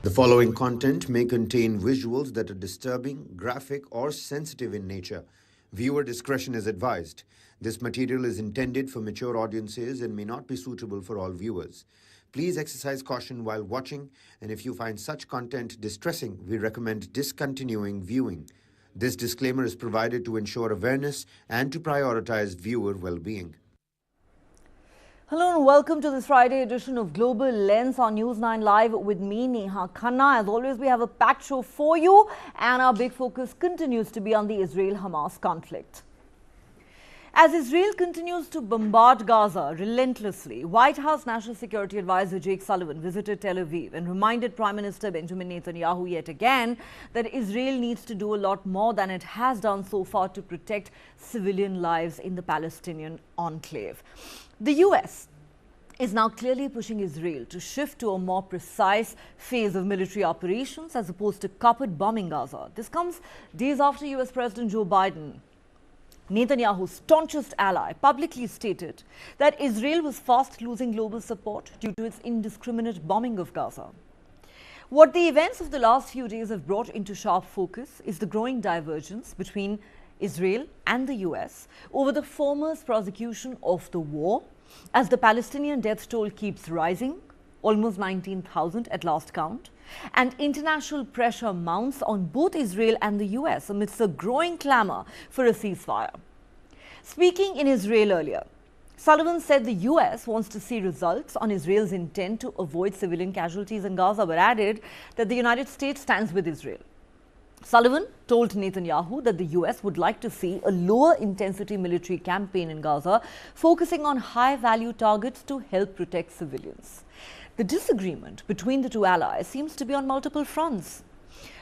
The following content may contain visuals that are disturbing, graphic, or sensitive in nature. Viewer discretion is advised. This material is intended for mature audiences and may not be suitable for all viewers. Please exercise caution while watching, and if you find such content distressing, we recommend discontinuing viewing. This disclaimer is provided to ensure awareness and to prioritize viewer well-being. Hello and welcome to this Friday edition of Global Lens on News9 Live with me, Nihal Gupta. As always, we have a packed show for you, and our big focus continues to be on the Israel-Hamas conflict. As Israel continues to bombard Gaza relentlessly, White House National Security Adviser Jake Sullivan visited Tel Aviv and reminded Prime Minister Benjamin Netanyahu yet again that Israel needs to do a lot more than it has done so far to protect civilian lives in the Palestinian enclave. The US is now clearly pushing Israel to shift to a more precise phase of military operations as opposed to carpet bombing Gaza. This comes days after US President Joe Biden, Netanyahu's staunchest ally, publicly stated that Israel was fast losing global support due to its indiscriminate bombing of Gaza. What the events of the last few days have brought into sharp focus is the growing divergence between Israel and the US over the former's prosecution of the war, as the Palestinian death toll keeps rising, almost 19,000 at last count, and international pressure mounts on both Israel and the US amidst a growing clamor for a ceasefire. Speaking in Israel earlier, Sullivan said the US wants to see results on Israel's intent to avoid civilian casualties in Gaza, but added that the United States stands with Israel. Sullivan told Netanyahu that the US would like to see a lower intensity military campaign in Gaza, focusing on high value targets to help protect civilians. The disagreement between the two allies seems to be on multiple fronts.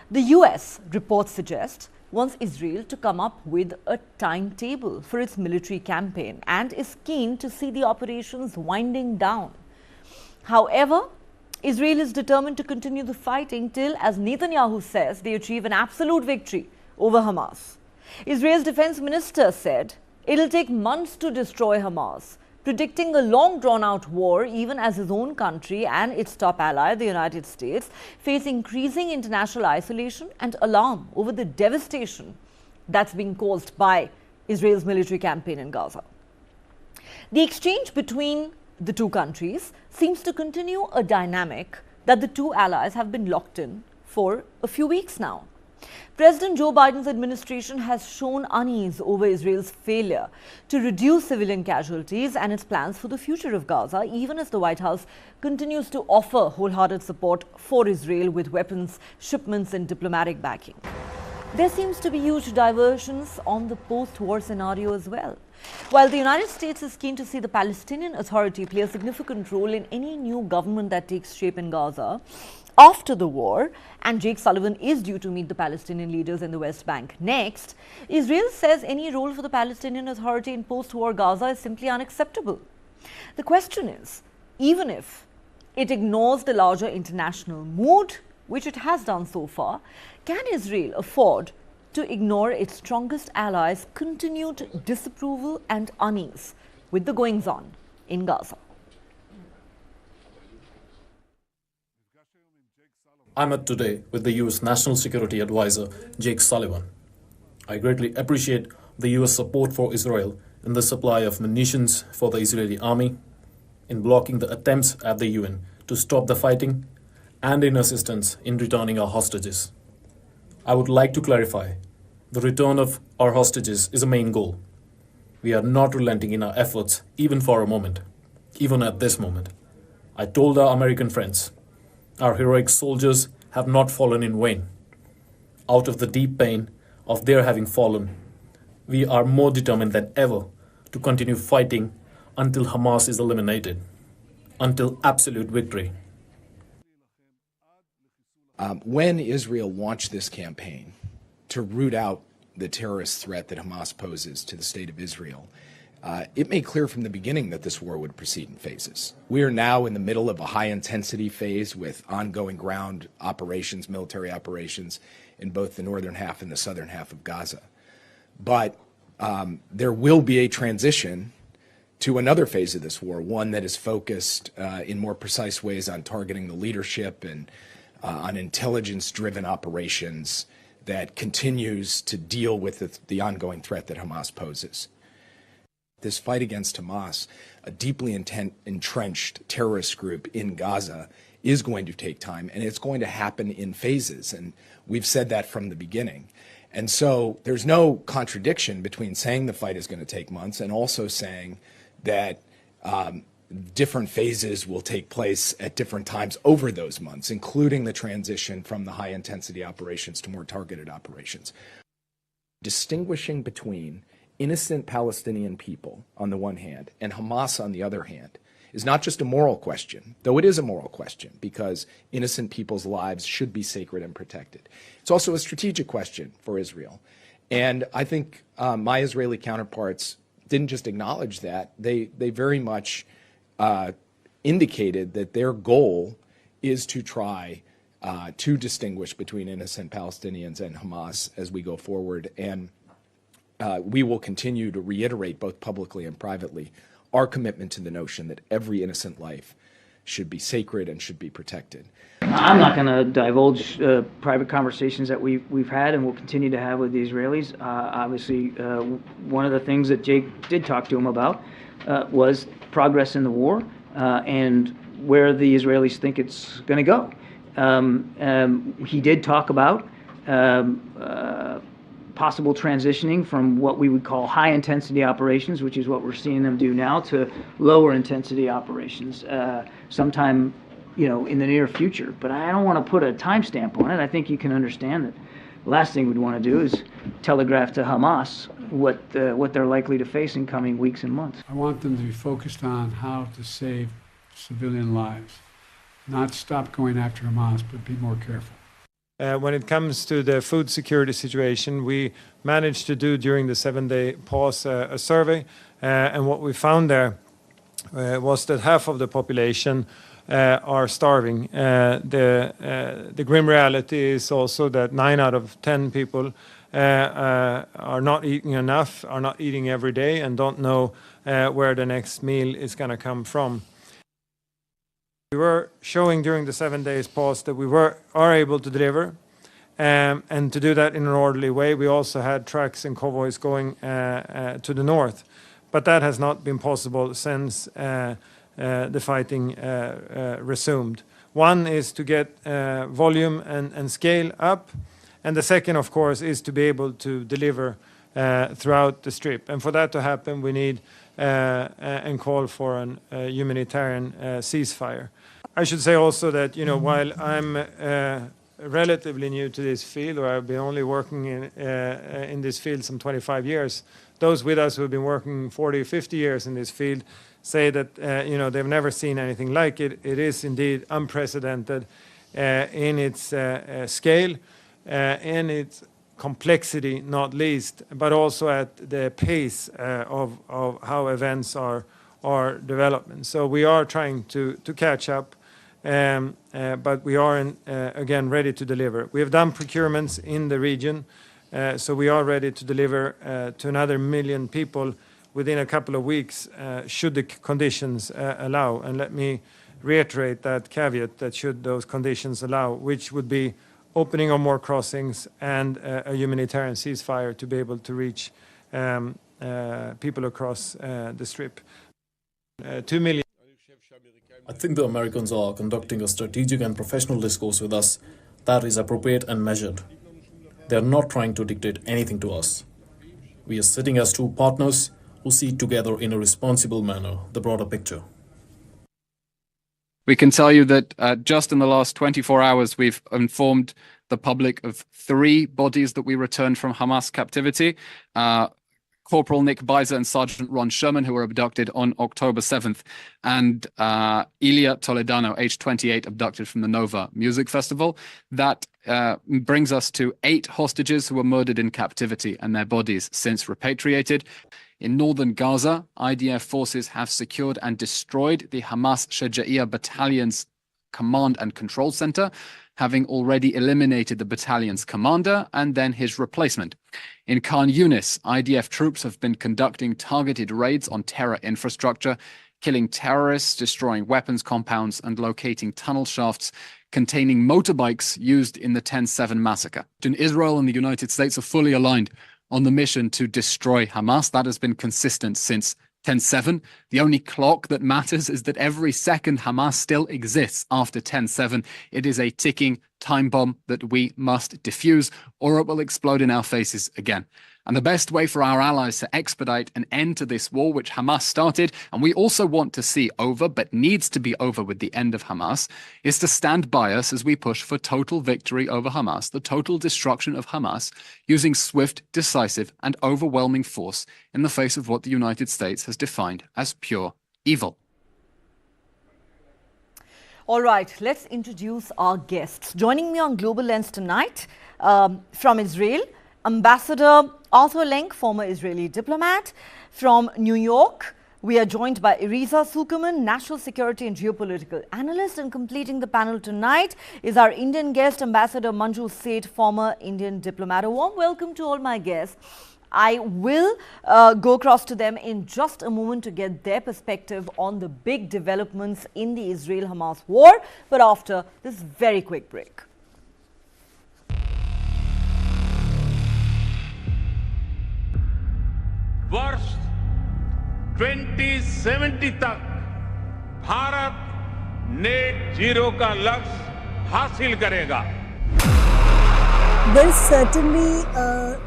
The US, reports suggest, wants Israel to come up with a timetable for its military campaign and is keen to see the operations winding down. However, Israel is determined to continue the fighting till, as Netanyahu says, they achieve an absolute victory over Hamas. Israel's defense minister said it'll take months to destroy Hamas, predicting a long drawn-out war even as his own country and its top ally, the United States, face increasing international isolation and alarm over the devastation that's being caused by Israel's military campaign in Gaza. The exchange between the two countries seems to continue a dynamic that the two allies have been locked in for a few weeks now. President Joe Biden's administration has shown unease over Israel's failure to reduce civilian casualties and its plans for the future of Gaza, even as the White House continues to offer wholehearted support for Israel with weapons, shipments, and diplomatic backing. There seems to be huge diversions on the post-war scenario as well. While the United States is keen to see the Palestinian Authority play a significant role in any new government that takes shape in Gaza after the war, and Jake Sullivan is due to meet the Palestinian leaders in the West Bank next, Israel says any role for the Palestinian Authority in post-war Gaza is simply unacceptable. The question is, even if it ignores the larger international mood, which it has done so far, can Israel afford to ignore its strongest allies' continued disapproval and unease with the goings-on in Gaza? I met today with the US National Security Adviser Jake Sullivan. I greatly appreciate the US support for Israel in the supply of munitions for the Israeli army, in blocking the attempts at the UN to stop the fighting, and in assistance in returning our hostages. I would like to clarify, the return of our hostages is a main goal. We are not relenting in our efforts even for a moment, even at this moment. I told our American friends, our heroic soldiers have not fallen in vain. Out of the deep pain of their having fallen, we are more determined than ever to continue fighting until Hamas is eliminated, until absolute victory. When Israel launched this campaign to root out the terrorist threat that Hamas poses to the state of Israel, it made clear from the beginning that this war would proceed in phases. We are now in the middle of a high-intensity phase with ongoing ground operations, military operations, in both the northern half and the southern half of Gaza. But there will be a transition to another phase of this war, one that is focused in more precise ways on targeting the leadership and on intelligence-driven operations that continues to deal with the ongoing threat that Hamas poses. This fight against Hamas, a deeply entrenched terrorist group in Gaza, is going to take time, and it's going to happen in phases, and we've said that from the beginning. And so there's no contradiction between saying the fight is going to take months and also saying that different phases will take place at different times over those months, including the transition from the high-intensity operations to more targeted operations. Distinguishing between innocent Palestinian people on the one hand and Hamas on the other hand is not just a moral question, though it is a moral question because innocent people's lives should be sacred and protected. It's also a strategic question for Israel. And I think my Israeli counterparts didn't just acknowledge that, they very much indicated that their goal is to try to distinguish between innocent Palestinians and Hamas as we go forward. And we will continue to reiterate both publicly and privately our commitment to the notion that every innocent life should be sacred and should be protected. I'm not going to divulge private conversations that we've had and will continue to have with the Israelis. Obviously, one of the things that Jake did talk to him about was progress in the war and where the Israelis think it's going to go. He did talk about possible transitioning from what we would call high-intensity operations, which is what we're seeing them do now, to lower-intensity operations sometime, in the near future. But I don't want to put a timestamp on it. I think you can understand that the last thing we'd want to do is telegraph to Hamas what they're likely to face in coming weeks and months. I want them to be focused on how to save civilian lives, not stop going after Hamas, but be more careful. When it comes to the food security situation, we managed to do during the 7-day pause a survey, and what we found there was that half of the population are starving. The grim reality is also that 9 out of 10 people are not eating enough, are not eating every day, and don't know where the next meal is going to come from. We were showing during the 7 days pause that we are able to deliver, and to do that in an orderly way. We also had trucks and convoys going to the north, but that has not been possible since the fighting resumed. One is to get volume and scale up, and the second, of course, is to be able to deliver throughout the Strip. And for that to happen, we need and call for a humanitarian ceasefire. I should say also that, while I'm relatively new to this field, or I've been only working in this field some 25 years, those with us who have been working 40, 50 years in this field say that, they've never seen anything like it. It is indeed unprecedented in its scale, in its complexity, not least, but also at the pace of how events are developing. So we are trying to catch up, but we are, again, ready to deliver. We have done procurements in the region, so we are ready to deliver to another 1 million people within a couple of weeks, should the conditions allow. And let me reiterate that caveat, that should those conditions allow, which would be opening of more crossings and a humanitarian ceasefire to be able to reach people across the Strip. 2 million. I think the Americans are conducting a strategic and professional discourse with us that is appropriate and measured. They are not trying to dictate anything to us. We are sitting as two partners who see together in a responsible manner the broader picture. We can tell you that just in the last 24 hours, we've informed the public of 3 bodies that we returned from Hamas captivity. Corporal Nick Beiser and Sergeant Ron Sherman, who were abducted on October 7th, and Ilya Toledano, age 28, abducted from the Nova Music Festival. That brings us to 8 hostages who were murdered in captivity and their bodies since repatriated. In northern Gaza, IDF forces have secured and destroyed the Hamas Shaja'iyah battalion's command and control center, having already eliminated the battalion's commander and then his replacement. In Khan Yunis, IDF troops have been conducting targeted raids on terror infrastructure, killing terrorists, destroying weapons compounds, and locating tunnel shafts containing motorbikes used in the 10/7 massacre. Israel and the United States are fully aligned on the mission to destroy Hamas. That has been consistent since 10/7. The only clock that matters is that every second Hamas still exists after 10/7. It is a ticking time bomb that we must defuse, or it will explode in our faces again. And the best way for our allies to expedite an end to this war, which Hamas started, and we also want to see over, but needs to be over with the end of Hamas, is to stand by us as we push for total victory over Hamas, the total destruction of Hamas, using swift, decisive, and overwhelming force in the face of what the United States has defined as pure evil. All right, let's introduce our guests. Joining me on Global Lens tonight from Israel, Ambassador Arthur Lenk, former Israeli diplomat. From New York, we are joined by Eriza Sukuman, national security and geopolitical analyst. And completing the panel tonight is our Indian guest, Ambassador Manju Seth, former Indian diplomat. A warm welcome to all my guests. I will go across to them in just a moment to get their perspective on the big developments in the Israel-Hamas war, but after this very quick break. वर्ष 2070 तक Bharat net zero का लक्ष्य हासिल करेगा. There is certainly a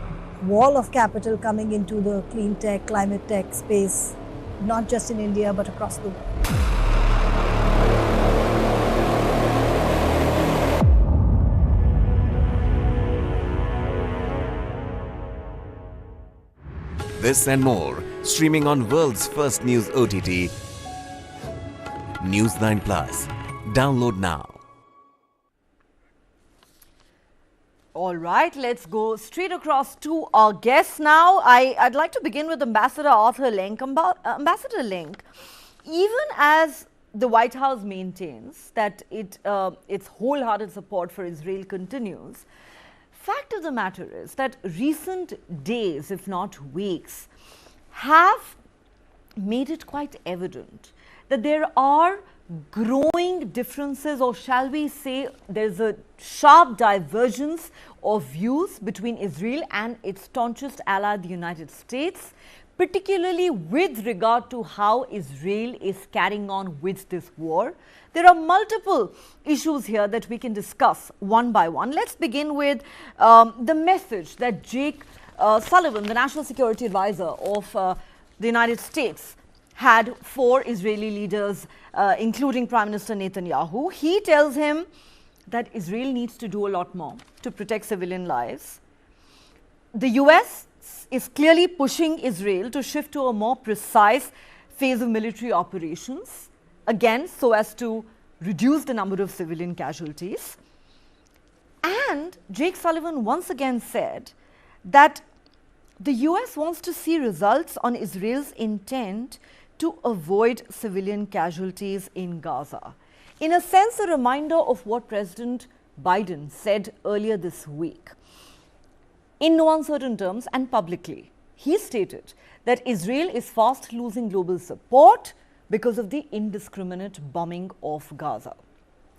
wall of capital coming into the clean tech, climate tech space, not just in India but across the world. This and more, streaming on world's first news OTT, News9 Plus. Download now. All right, let's go straight across to our guests now. I'd like to begin with Ambassador Arthur Lenk. Ambassador Lenk, even as the White House maintains that its wholehearted support for Israel continues, fact of the matter is that recent days, if not weeks, have made it quite evident that there are growing differences, or shall we say there's a sharp divergence of views between Israel and its staunchest ally, the United States, particularly with regard to how Israel is carrying on with this war. There are multiple issues here that we can discuss one by one. Let's begin with the message that Jake Sullivan, the National Security Adviser of the United States, had for Israeli leaders, including Prime Minister Netanyahu. He tells him that Israel needs to do a lot more to protect civilian lives. The US is clearly pushing Israel to shift to a more precise phase of military operations, again, so as to reduce the number of civilian casualties. And Jake Sullivan once again said that the US wants to see results on Israel's intent to avoid civilian casualties in Gaza. In a sense, a reminder of what President Biden said earlier this week. In no uncertain terms and publicly, he stated that Israel is fast losing global support because of the indiscriminate bombing of Gaza.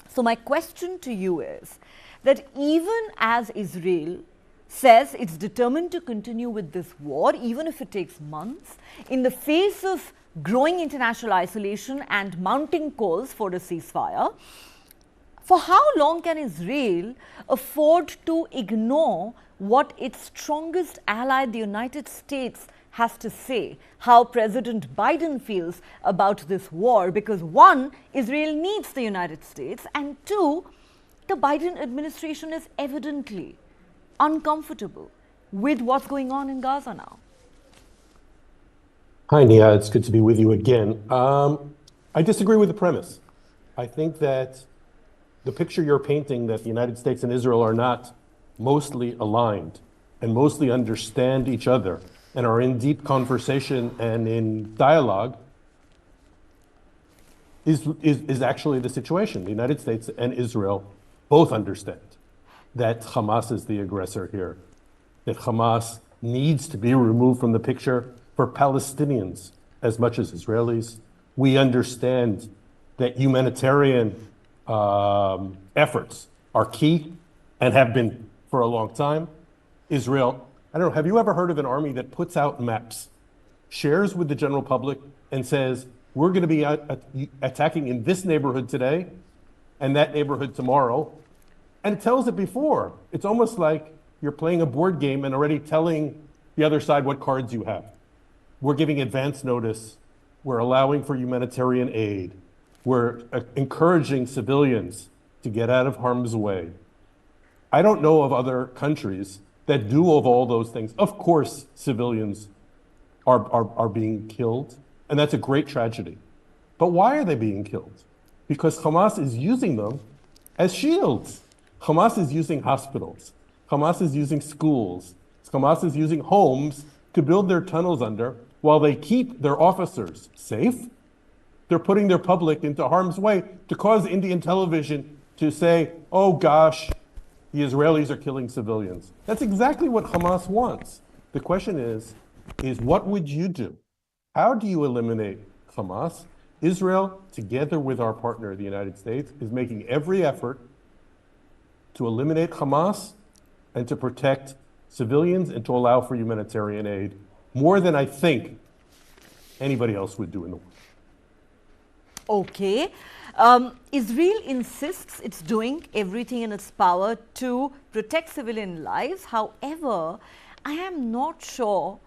So my question to you is that even as Israel says it's determined to continue with this war, even if it takes months, in the face of growing international isolation and mounting calls for a ceasefire, for how long can Israel afford to ignore what its strongest ally, the United States, has to say, how President Biden feels about this war? Because one, Israel needs the United States, and two, the Biden administration is evidently uncomfortable with what's going on in Gaza now. Hi, Nia. It's good to be with you again. I disagree with the premise. I think that the picture you're painting, that the United States and Israel are not mostly aligned and mostly understand each other and are in deep conversation and in dialogue, is actually the situation. The United States and Israel both understand that Hamas is the aggressor here, that Hamas needs to be removed from the picture for Palestinians as much as Israelis, We understand that humanitarian efforts are key and have been for a long time. Israel, I don't know, have you ever heard of an army that puts out maps, shares with the general public, and says, we're going to be attacking in this neighborhood today and that neighborhood tomorrow, and it tells it before? It's almost like you're playing a board game and already telling the other side what cards you have. We're giving advance notice. We're allowing for humanitarian aid. We're encouraging civilians to get out of harm's way. I don't know of other countries that do of all those things. Of course, civilians are being killed, and that's a great tragedy. But why are they being killed? Because Hamas is using them as shields. Hamas is using hospitals. Hamas is using schools. Hamas is using homes to build their tunnels under while they keep their officers safe. They're putting their public into harm's way to cause Indian television to say, oh gosh, the Israelis are killing civilians. That's exactly what Hamas wants. The question is what would you do? How do you eliminate Hamas? Israel, together with our partner, the United States, is making every effort to eliminate Hamas and to protect civilians and to allow for humanitarian aid, more than I think anybody else would do in the world. Okay. Israel insists it's doing everything in its power to protect civilian lives. However, I am not sure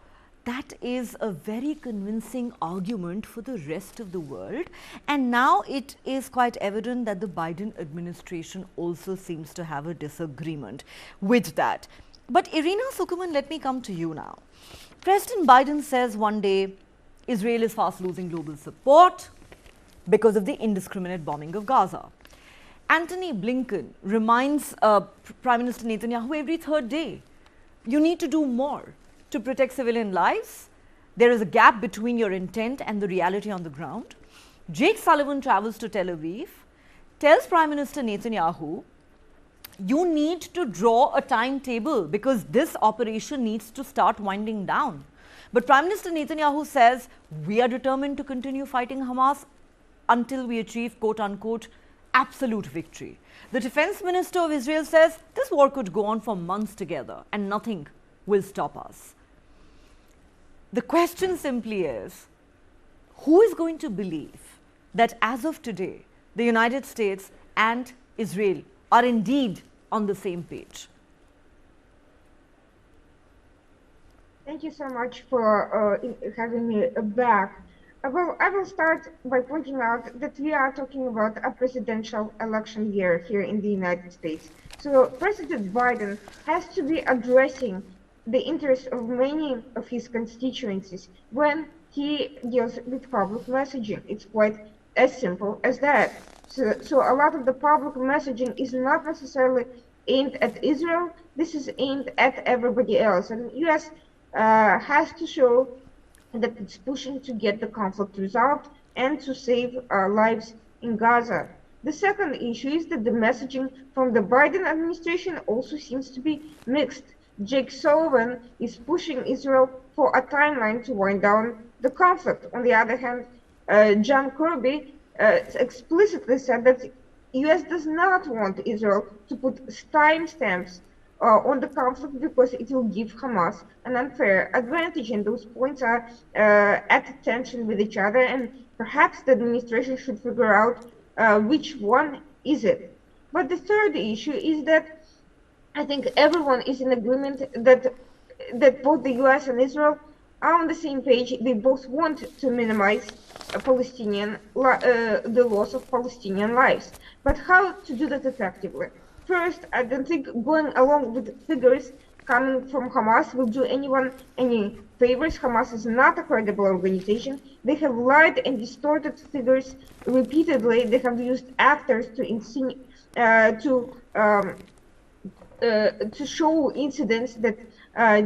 that is a very convincing argument for the rest of the world. And now it is quite evident that the Biden administration also seems to have a disagreement with that. But Irina Sukuman, let me come to you now. President Biden says one day Israel is fast losing global support because of the indiscriminate bombing of Gaza. Antony Blinken reminds Prime Minister Netanyahu every third day, you need to do more to protect civilian lives. There is a gap between your intent and the reality on the ground. Jake Sullivan travels to Tel Aviv, tells Prime Minister Netanyahu, you need to draw a timetable because this operation needs to start winding down. But Prime Minister Netanyahu says, we are determined to continue fighting Hamas until we achieve, quote unquote, absolute victory. The defense minister of Israel says this war could go on for months together and nothing will stop us. The question simply is, who is going to believe that as of today, the United States and Israel are indeed on the same page? Thank you so much for having me back. Well, I will start by pointing out that we are talking about a presidential election year here in the United States. So President Biden has to be addressing the interests of many of his constituencies when he deals with public messaging. It's quite as simple as that. So a lot of the public messaging is not necessarily aimed at Israel. This is aimed at everybody else. And the U.S. Has to show that it's pushing to get the conflict resolved and to save lives in Gaza. The second issue is that the messaging from the Biden administration also seems to be mixed. Jake Sullivan is pushing Israel for a timeline to wind down the conflict. On the other hand, John Kirby explicitly said that the U.S. does not want Israel to put timestamps on the conflict because it will give Hamas an unfair advantage, and those points are at tension with each other, and perhaps the administration should figure out which one is it. But the third issue is that I think everyone is in agreement that both the U.S. and Israel are on the same page. They both want to minimize the loss of Palestinian lives. But how to do that effectively? First, I don't think going along with figures coming from Hamas will do anyone any favors. Hamas is not a credible organization. They have lied and distorted figures repeatedly. They have used actors to show incidents that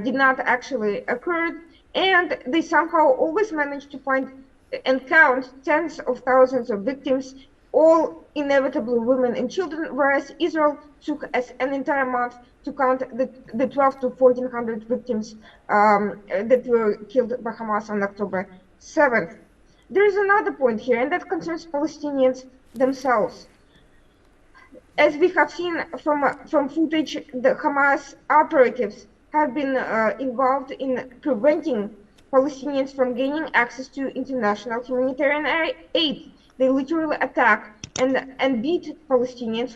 did not actually occur, and they somehow always manage to find and count tens of thousands of victims, all inevitably women and children, whereas Israel took as an entire month to count the 12 to 1,400 victims that were killed by Hamas on October 7th. There is another point here, and that concerns Palestinians themselves. As we have seen from footage, the Hamas operatives have been involved in preventing Palestinians from gaining access to international humanitarian aid. They literally attack and beat Palestinian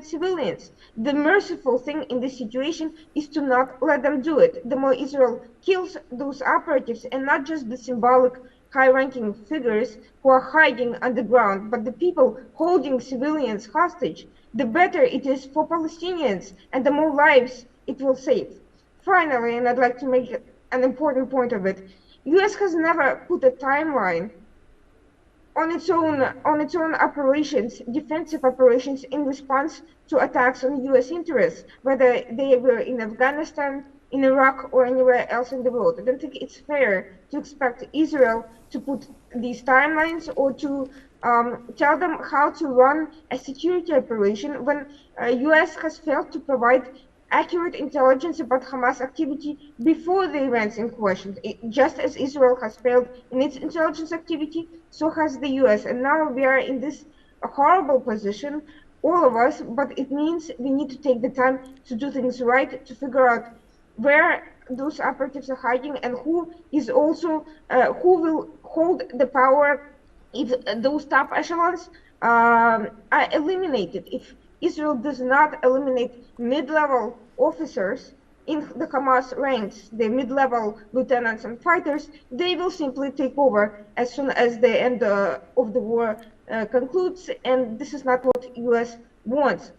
civilians. The merciful thing in this situation is to not let them do it. The more Israel kills those operatives, and not just the symbolic high-ranking figures who are hiding underground, but the people holding civilians hostage, the better it is for Palestinians and the more lives it will save. Finally, and I'd like to make an important point of it, US has never put a timeline on its own operations, defensive operations, in response to attacks on US interests, whether they were in Afghanistan, in Iraq, or anywhere else in the world. I don't think it's fair to expect Israel to put these timelines or to tell them how to run a security operation when US has failed to provide accurate intelligence about Hamas activity before the events in question. Just as Israel has failed in its intelligence activity, so has the US. And now we are in this horrible position, all of us, but it means we need to take the time to do things right, to figure out where those operatives are hiding and who is also, who will hold the power if those top echelons are eliminated. If Israel does not eliminate mid-level officers in the Hamas ranks, the mid-level lieutenants and fighters, they will simply take over as soon as the end of the war concludes, and this is not what US wants.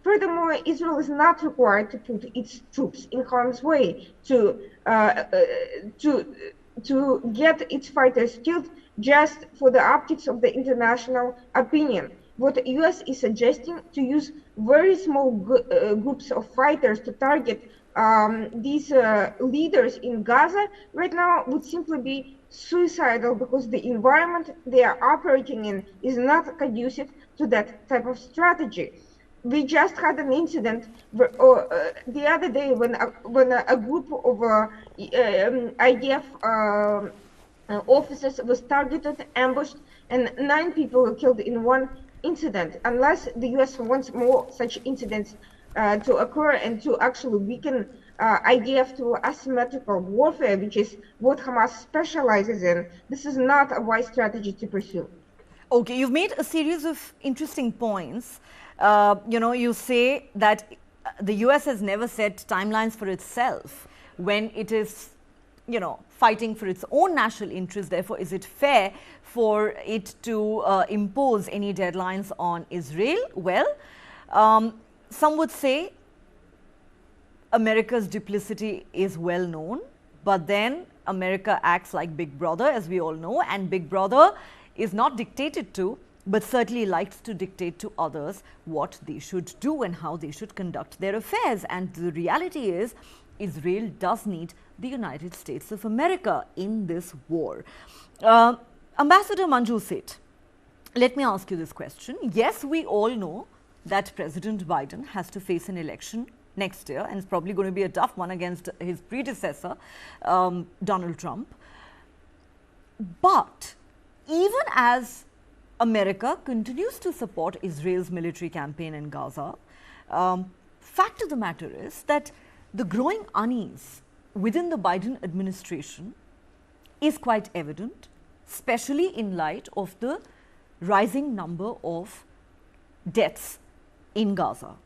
Furthermore, Israel is not required to put its troops in harm's way to get its fighters killed just for the optics of the international opinion. What the US is suggesting, to use very small groups of fighters to target these leaders in Gaza right now, would simply be suicidal, because the environment they are operating in is not conducive to that type of strategy. We just had an incident the other day when a group of IDF officers was targeted, ambushed, and 9 people were killed in one incident. Unless the US wants more such incidents to occur and to actually weaken IDF through asymmetrical warfare, which is what Hamas specializes in, this is not a wise strategy to pursue. Okay, you've made a series of interesting points. You say that the US has never set timelines for itself when it is, fighting for its own national interest. Therefore, is it fair for it to impose any deadlines on Israel? Well, some would say America's duplicity is well known, but then America acts like Big Brother, as we all know, and Big Brother is not dictated to, but certainly likes to dictate to others what they should do and how they should conduct their affairs. And the reality is, Israel does need the United States of America in this war. Ambassador Manju Seth, let me ask you this question. Yes, we all know that President Biden has to face an election next year, and it's probably going to be a tough one against his predecessor, Donald Trump. But even as America continues to support Israel's military campaign in Gaza, fact of the matter is that the growing unease within the Biden administration is quite evident, especially in light of the rising number of deaths in Gaza.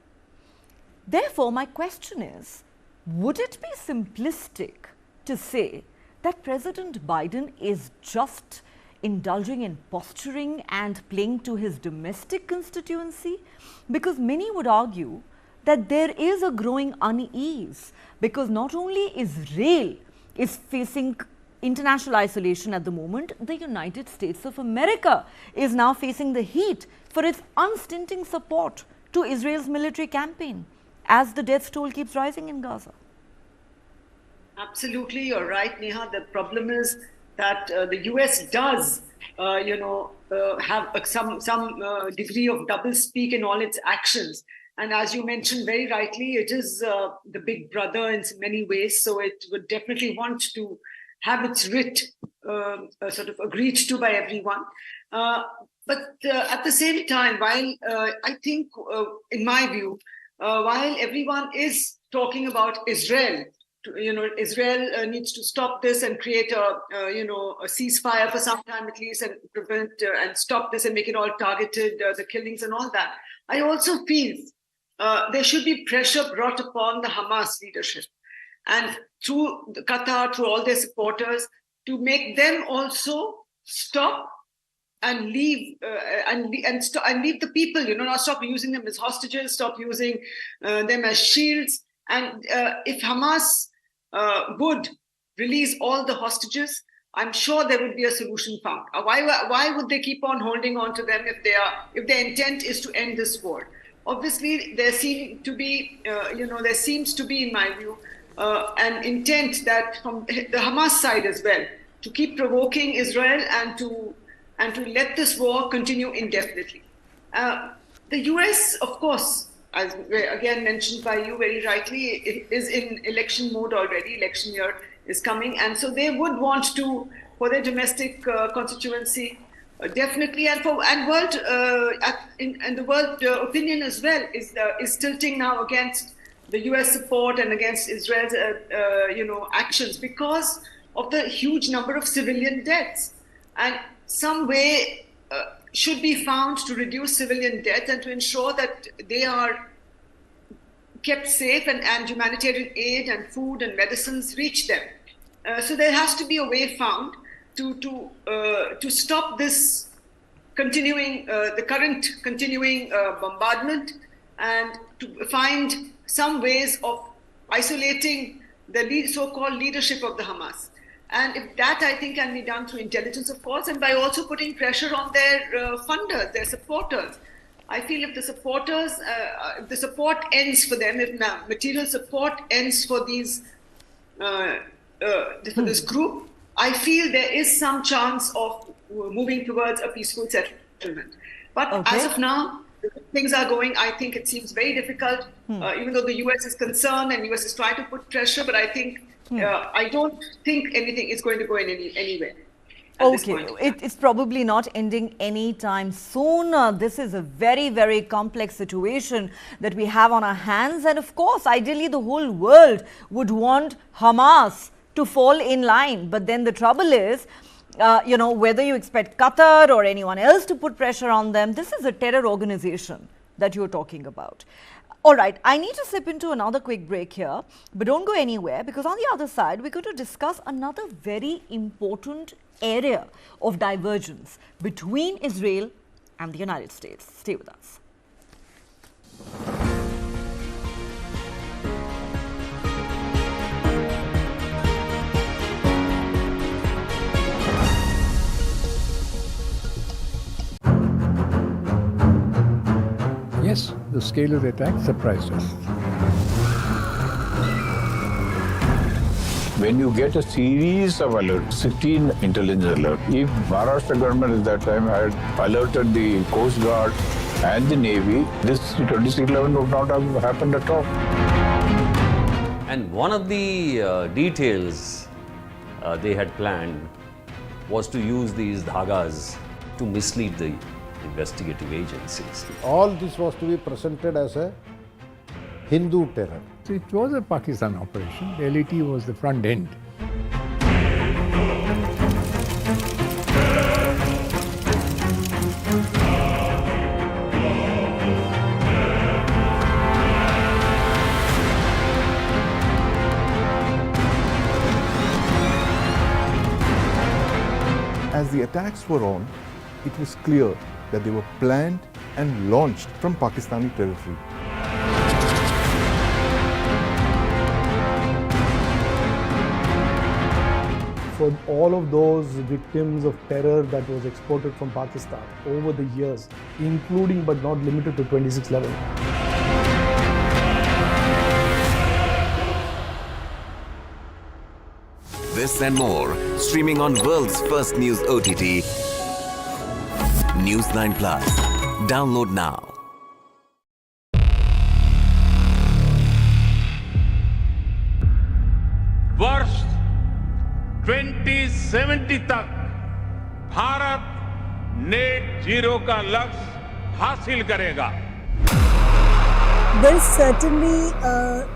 Therefore, my question is, would it be simplistic to say that President Biden is just indulging in posturing and playing to his domestic constituency? Because many would argue that there is a growing unease, because not only Israel is facing international isolation at the moment, the United States of America is now facing the heat for its unstinting support to Israel's military campaign as the death toll keeps rising in Gaza. Absolutely, you're right, Neha. The problem is that the US does, have some degree of doublespeak in all its actions. And as you mentioned very rightly, it is the big brother in many ways. So it would definitely want to have its writ sort of agreed to by everyone. But at the same time, while I think, in my view, while everyone is talking about Israel, Israel needs to stop this and create a ceasefire for some time at least, and prevent and stop this and make it all targeted, the killings and all that. I also feel there should be pressure brought upon the Hamas leadership and through Qatar, through all their supporters, to make them also stop and leave and leave the people, not stop using them as hostages, stop using them as shields. And if Hamas would release all the hostages, I'm sure there would be a solution found. Why would they keep on holding on to them if their intent is to end this war? Obviously, there seems to be, in my view, an intent that from the Hamas side as well to keep provoking Israel and to let this war continue indefinitely. The US, of course, as again mentioned by you very rightly, is in election mode already. Election year is coming, and so they would want to, for their domestic constituency, definitely, and the world opinion as well is tilting now against the US support and against Israel's actions because of the huge number of civilian deaths. And some way should be found to reduce civilian death and to ensure that they are kept safe and humanitarian aid and food and medicines reach them. So there has to be a way found to stop this the current continuing bombardment, and to find some ways of isolating the so-called leadership of the Hamas. And if that, I think, can be done through intelligence, of course, and by also putting pressure on their funders, their supporters. I feel if the supporters, if the support ends for them, if material support ends for these, for this group, I feel there is some chance of moving towards a peaceful settlement. But as of now, things are going, I think it seems very difficult, even though the US is concerned and US is trying to put pressure, but I think, I don't think anything is going to go anywhere. Okay, it's probably not ending anytime soon. This is a very, very complex situation that we have on our hands. And of course, ideally, the whole world would want Hamas to fall in line. But then the trouble is, whether you expect Qatar or anyone else to put pressure on them, this is a terror organization that you're talking about. All right, I need to slip into another quick break here, but don't go anywhere, because on the other side, we're going to discuss another very important area of divergence between Israel and the United States. Stay with us. Yes, the scale of the attack surprised us. When you get a series of alerts, 16 intelligence alerts, if Maharashtra government at that time had alerted the Coast Guard and the Navy, this 2611 would not have happened at all. And one of the details they had planned was to use these dhagas to mislead the investigative agencies. All this was to be presented as a Hindu terror. So it was a Pakistan operation. The LET was the front end. As the attacks were on, it was clear that they were planned and launched from Pakistani territory. For all of those victims of terror that was exported from Pakistan over the years, including but not limited to 2611. This and more, streaming on world's first news OTT, News9 Plus. Download now. वर्ष 2070 तक Bharat net zero का लक्ष्य हासिल करेगा। There is certainly a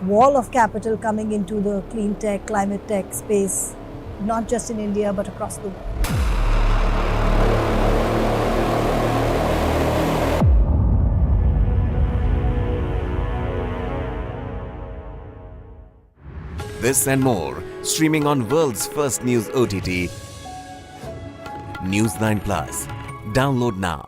wall of capital coming into the clean tech, climate tech space, not just in India but across the world. This and more, streaming on world's first news OTT, News9 Plus. Download now.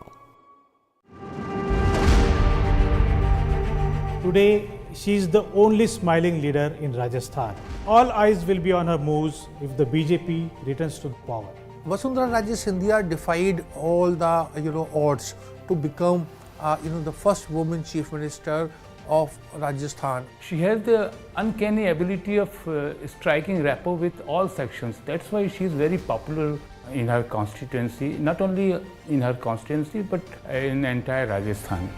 Today, she is the only smiling leader in Rajasthan. All eyes will be on her moves if the BJP returns to power. Vasundhara Raje Scindia defied all the odds to become the first woman chief minister of Rajasthan. She has the uncanny ability of striking rapport with all sections. That's why she is very popular in her constituency, not only in her constituency but in entire Rajasthan.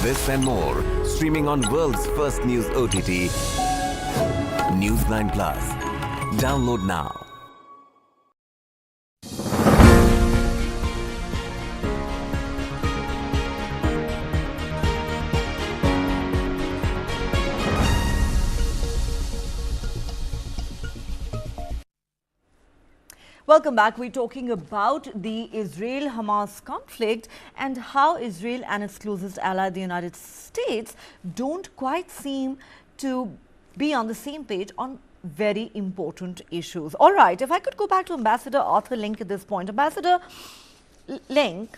This and more, streaming on world's first news OTT, News9 Plus. Download now. Welcome back. We're talking about the Israel-Hamas conflict and how Israel and its closest ally, the United States, don't quite seem to be on the same page on very important issues. All right, if I could go back to Ambassador Arthur Link at this point. Ambassador Link,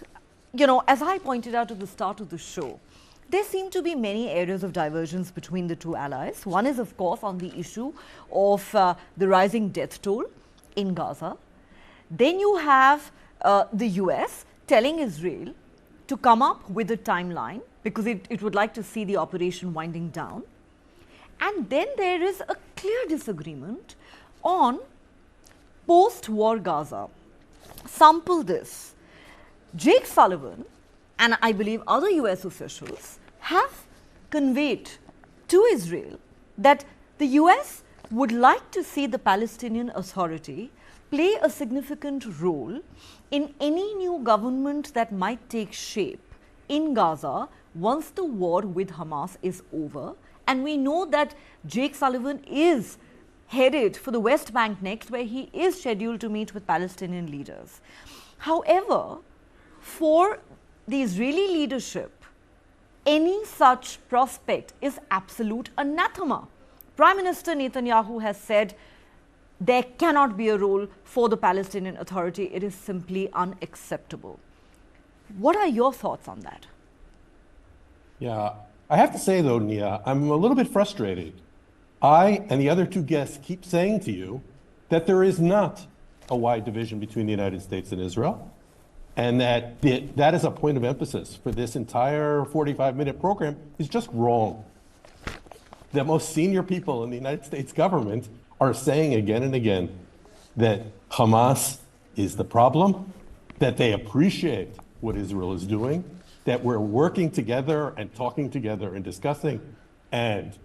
as I pointed out at the start of the show, there seem to be many areas of divergence between the two allies. One is, of course, on the issue of the rising death toll in Gaza. Then you have the US telling Israel to come up with a timeline because it would like to see the operation winding down. And then there is a clear disagreement on post-war Gaza. Sample this. Jake Sullivan and I believe other US officials have conveyed to Israel that the US would like to see the Palestinian Authority play a significant role in any new government that might take shape in Gaza once the war with Hamas is over. And we know that Jake Sullivan is headed for the West Bank next, where he is scheduled to meet with Palestinian leaders. However, for the Israeli leadership, any such prospect is absolute anathema. Prime Minister Netanyahu has said there cannot be a role for the Palestinian Authority. It is simply unacceptable. What are your thoughts on that? Yeah, I have to say though, Nia, I'm a little bit frustrated. I and the other two guests keep saying to you that there is not a wide division between the United States and Israel, and that that is a point of emphasis for this entire 45-minute program is just wrong. The most senior people in the United States government are saying again and again that Hamas is the problem, that they appreciate what Israel is doing, that we're working together and talking together and discussing. And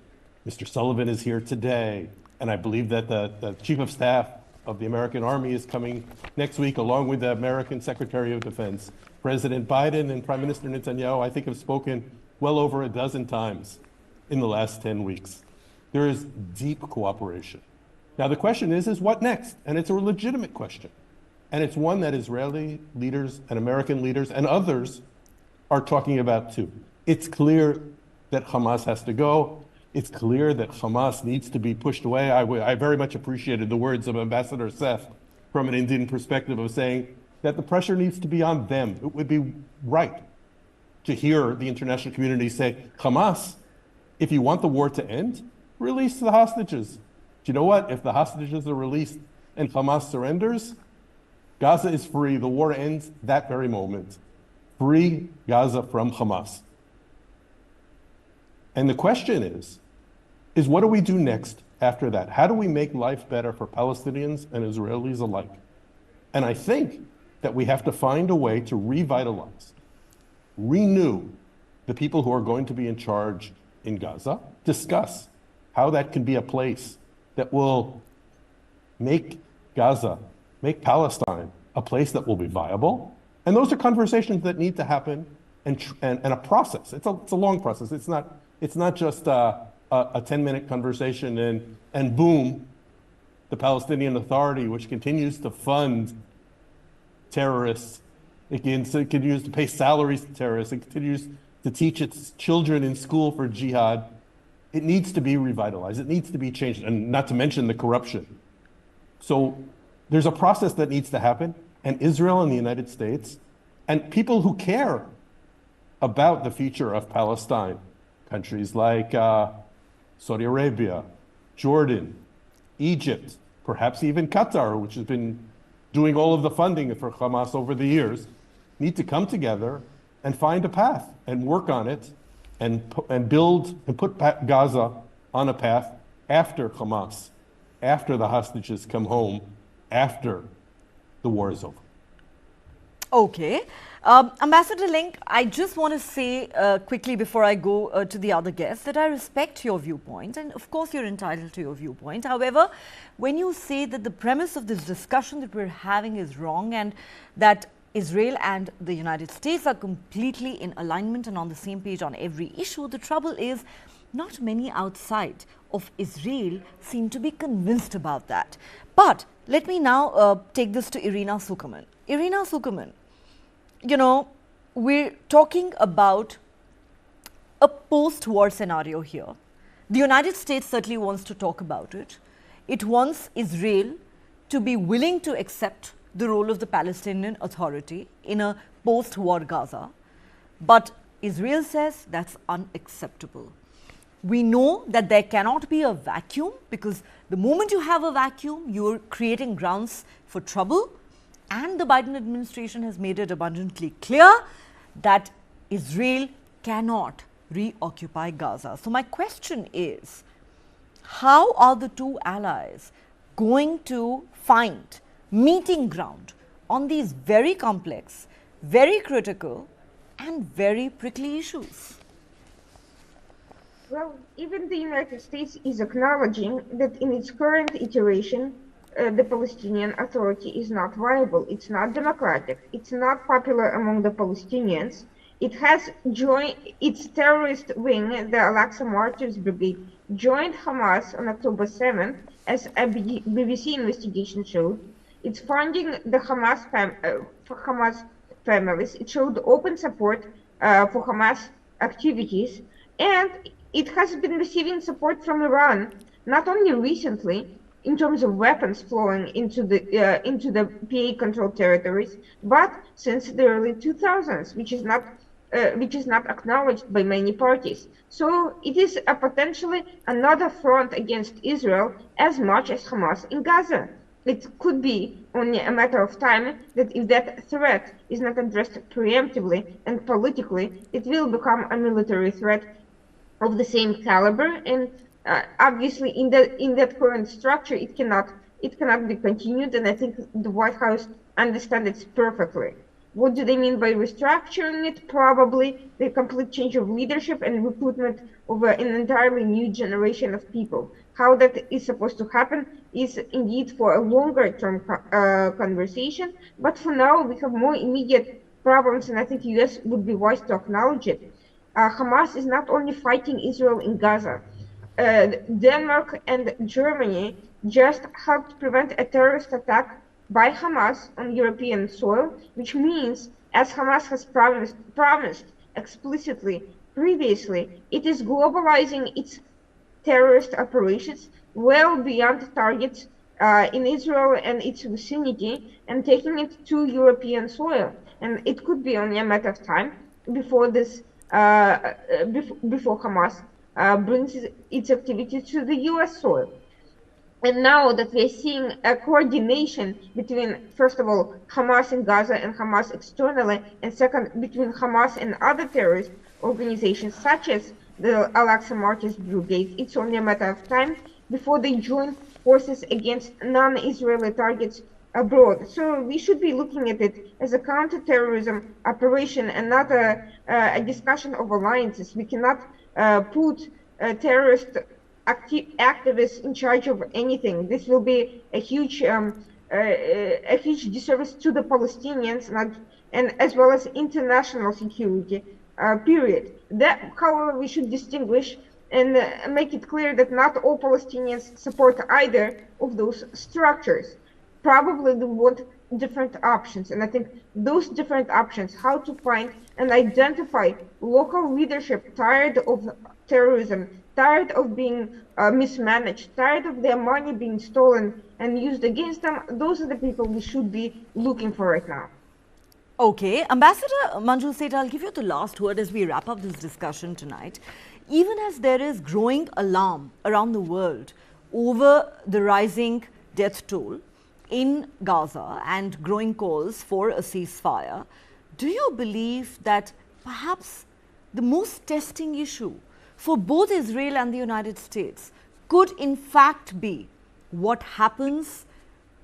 Mr. Sullivan is here today, and I believe that the Chief of Staff of the American Army is coming next week, along with the American Secretary of Defense. President Biden and Prime Minister Netanyahu, I think, have spoken well over a dozen times in the last 10 weeks. There is deep cooperation. Now, the question is what next? And it's a legitimate question. And it's one that Israeli leaders and American leaders and others are talking about too. It's clear that Hamas has to go. It's clear that Hamas needs to be pushed away. I very much appreciated the words of Ambassador Seth from an Indian perspective of saying that the pressure needs to be on them. It would be right to hear the international community say, Hamas, if you want the war to end, release the hostages. Do you know what? If the hostages are released and Hamas surrenders, Gaza is free. The war ends that very moment. Free Gaza from Hamas. And the question is what do we do next after that? How do we make life better for Palestinians and Israelis alike? And I think that we have to find a way to revitalize, renew the people who are going to be in charge in Gaza, discuss how that can be a place that will make Gaza, make Palestine a place that will be viable. And those are conversations that need to happen and a process. It's a long process. It's not just a 10-minute conversation and boom, the Palestinian Authority, which continues to fund terrorists, it continues to pay salaries to terrorists, it continues to teach its children in school for jihad. It needs to be revitalized. It needs to be changed, and not to mention the corruption. So there's a process that needs to happen, and Israel and the United States and people who care about the future of Palestine, countries like Saudi Arabia, Jordan, Egypt, perhaps even Qatar, which has been doing all of the funding for Hamas over the years, need to come together and find a path and work on it and build and put Gaza on a path after Hamas, after the hostages come home, after the war is over. Okay. Ambassador Link, I just want to say quickly before I go to the other guests that I respect your viewpoint, and of course you're entitled to your viewpoint. However, when you say that the premise of this discussion that we're having is wrong and that Israel and the United States are completely in alignment and on the same page on every issue, the trouble is not many outside of Israel seem to be convinced about that. But let me now take this to Irina Sukerman. Irina Sukerman, you know, we're talking about a post-war scenario here. The United States certainly wants to talk about it. It wants Israel to be willing to accept the role of the Palestinian Authority in a post-war Gaza. But Israel says that's unacceptable. We know that there cannot be a vacuum, because the moment you have a vacuum, you're creating grounds for trouble. And the Biden administration has made it abundantly clear that Israel cannot reoccupy Gaza. So my question is, how are the two allies going to find meeting ground on these very complex, very critical, and very prickly issues? Well, even the United States is acknowledging that in its current iteration, the Palestinian Authority is not viable. It's not democratic. It's not popular among the Palestinians. It has joined its terrorist wing, the Al-Aqsa Martyrs Brigade, joined Hamas on October 7th, as a BBC investigation showed. It's funding the Hamas families. It showed open support for Hamas activities, and it has been receiving support from Iran, not only recently, in terms of weapons flowing into the PA-controlled territories, but since the early 2000s, which is not acknowledged by many parties. So it is a potentially another front against Israel as much as Hamas in Gaza. It could be only a matter of time that if that threat is not addressed preemptively and politically, it will become a military threat of the same caliber. And obviously, in that current structure, it cannot be continued. And I think the White House understands it perfectly. What do they mean by restructuring it? Probably the complete change of leadership and recruitment of an entirely new generation of people. How that is supposed to happen is indeed for a longer-term conversation. But for now, we have more immediate problems, and I think the U.S. would be wise to acknowledge it. Hamas is not only fighting Israel in Gaza. Denmark and Germany just helped prevent a terrorist attack by Hamas on European soil, which means, as Hamas has promised explicitly previously, it is globalizing its terrorist operations well beyond targets in Israel and its vicinity and taking it to European soil. And it could be only a matter of time before this, before Hamas brings its activity to the US soil. And now that we're seeing a coordination between, first of all, Hamas in Gaza and Hamas externally, and second, between Hamas and other terrorist organizations such as the Al-Aqsa Martyrs Brigade, it's only a matter of time before they join forces against non-Israeli targets abroad. So we should be looking at it as a counter-terrorism operation and not a discussion of alliances. We cannot put terrorist activists in charge of anything. This will be a huge disservice to the Palestinians and as well as international security, period. That, however, we should distinguish and make it clear that not all Palestinians support either of those structures. Probably they want different options, and I think those different options, how to find and identify local leadership tired of terrorism, tired of being mismanaged, tired of their money being stolen and used against them, those are the people we should be looking for right now. Okay, Ambassador Manju Seth, I'll give you the last word as we wrap up this discussion tonight. Even as there is growing alarm around the world over the rising death toll in Gaza and growing calls for a ceasefire, do you believe that perhaps the most testing issue for both Israel and the United States could in fact be what happens,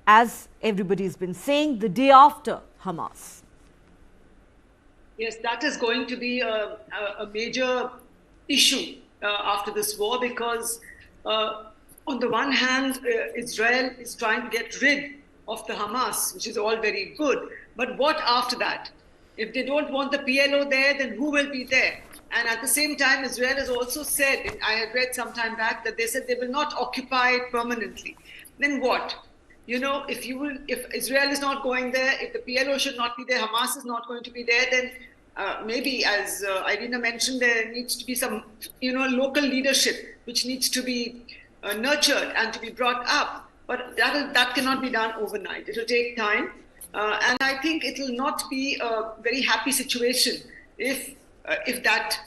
as everybody's been saying, the day after Hamas? Yes, that is going to be a major issue after this war, because on the one hand, Israel is trying to get rid of the Hamas, which is all very good. But what after that? If they don't want the PLO there, then who will be there? And at the same time, Israel has also said, I had read some time back, that they said they will not occupy it permanently. Then what? You know, if Israel is not going there, if the PLO should not be there, Hamas is not going to be there, then maybe, as Irina mentioned, there needs to be some, local leadership which needs to be nurtured and to be brought up. But that cannot be done overnight. It will take time. And I think it will not be a very happy situation if that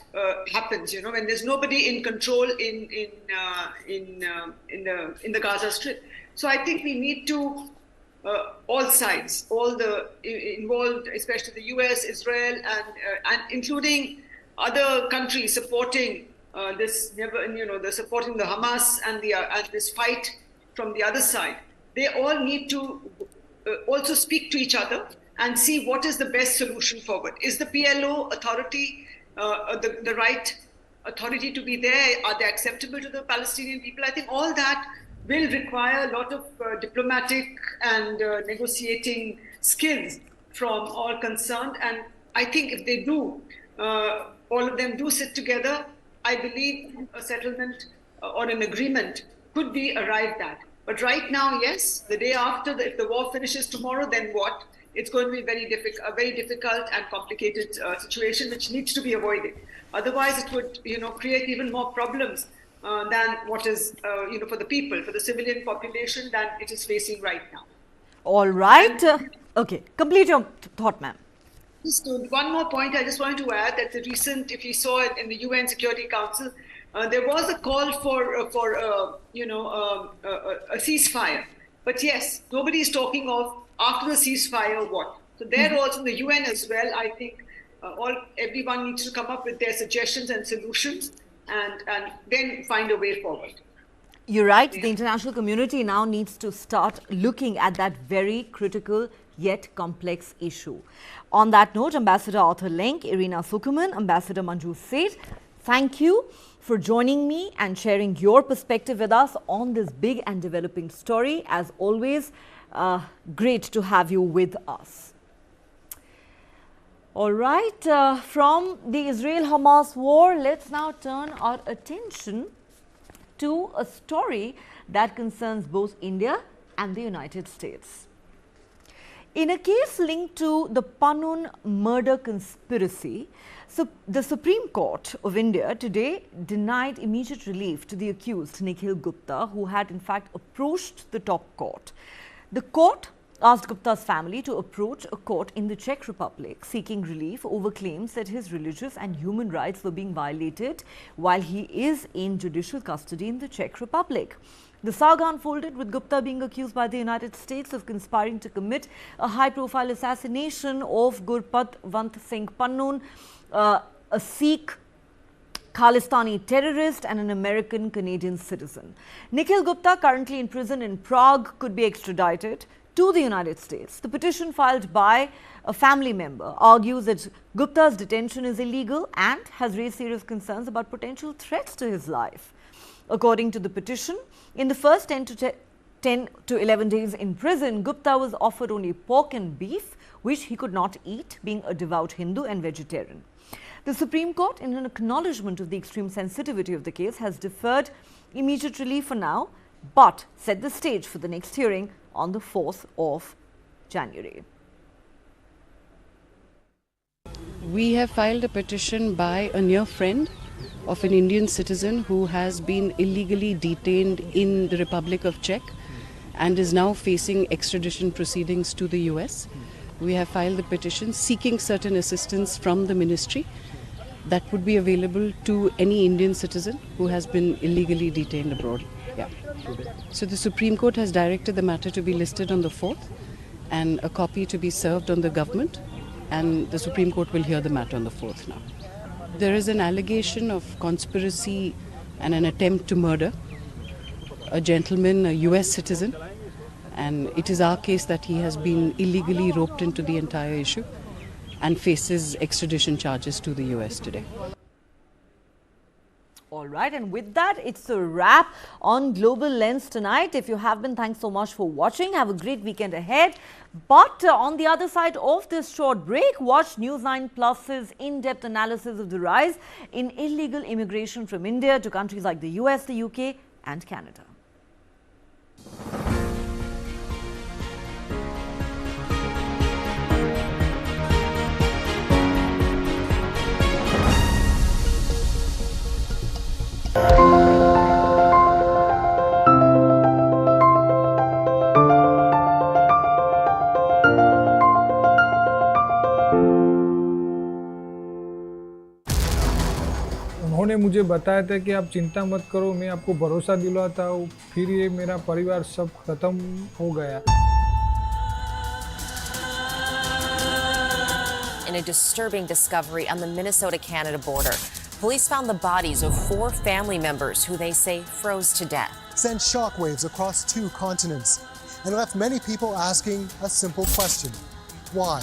happens, when there's nobody in control in the Gaza Strip. So I think we need to, all sides, all the involved, especially the US, Israel, and including other countries supporting supporting the Hamas and this fight from the other side. They all need to also speak to each other and see what is the best solution forward. Is the PLO authority the right authority to be there? Are they acceptable to the Palestinian people? I think all that will require a lot of diplomatic and negotiating skills from all concerned. And I think if they do, all of them do sit together, I believe a settlement or an agreement could be arrived at. But right now, yes, the day after, if the war finishes tomorrow, then what? It's going to be a very difficult and complicated situation which needs to be avoided. Otherwise, it would, create even more problems than what is, for the people, for the civilian population, than it is facing right now. All right. Okay, complete your thought, ma'am. Just one more point. I just wanted to add that the recent, if you saw it in the UN Security Council, there was a call for a ceasefire. But yes, nobody is talking of after the ceasefire what. So there also in the UN as well, I think everyone needs to come up with their suggestions and solutions and then find a way forward. You're right. Yeah. The international community now needs to start looking at that very critical yet complex issue. On that note, Ambassador Arthur Lenk, Irina Sukuman, Ambassador Manju Seth, thank you for joining me and sharing your perspective with us on this big and developing story. As always, great to have you with us. All right, from the Israel-Hamas war, let's now turn our attention to a story that concerns both India and the United States. In a case linked to the Panun murder conspiracy, the Supreme Court of India today denied immediate relief to the accused Nihal Gupta, who had in fact approached the top court. The court asked Gupta's family to approach a court in the Czech Republic seeking relief over claims that his religious and human rights were being violated while he is in judicial custody in the Czech Republic. The saga unfolded with Gupta being accused by the United States of conspiring to commit a high-profile assassination of Gurpatwant Singh Panun, a Sikh Khalistani terrorist and an American-Canadian citizen. Nihal Gupta, currently in prison in Prague, could be extradited to the United States. The petition filed by a family member argues that Gupta's detention is illegal and has raised serious concerns about potential threats to his life. According to the petition, in the first 10 to 11 days in prison, Gupta was offered only pork and beef, which he could not eat, being a devout Hindu and vegetarian. The Supreme Court, in an acknowledgement of the extreme sensitivity of the case, has deferred immediate relief for now, but set the stage for the next hearing on the 4th of January. We have filed a petition by a near friend of an Indian citizen who has been illegally detained in the Republic of Czech and is now facing extradition proceedings to the US. We have filed the petition seeking certain assistance from the ministry that would be available to any Indian citizen who has been illegally detained abroad. Yeah. So the Supreme Court has directed the matter to be listed on the 4th and a copy to be served on the government, and the Supreme Court will hear the matter on the 4th now. There is an allegation of conspiracy and an attempt to murder a gentleman, a US citizen, and it is our case that he has been illegally roped into the entire issue and faces extradition charges to the US today. All right, and with that, it's a wrap on Global Lens tonight. If you have been, thanks so much for watching. Have a great weekend ahead. But on the other side of this short break, watch News9 Plus's in-depth analysis of the rise in illegal immigration from India to countries like the US, the UK and Canada. उन्होंने मुझे बताया था कि आप चिंता मत करो, मैं आपको भरोसा दिलाता हूँ, फिर ये मेरा परिवार सब खत्म हो गया। In a disturbing discovery on the Minnesota-Canada border, police found the bodies of 4 family members who they say froze to death. Sent shockwaves across 2 continents and left many people asking a simple question: why?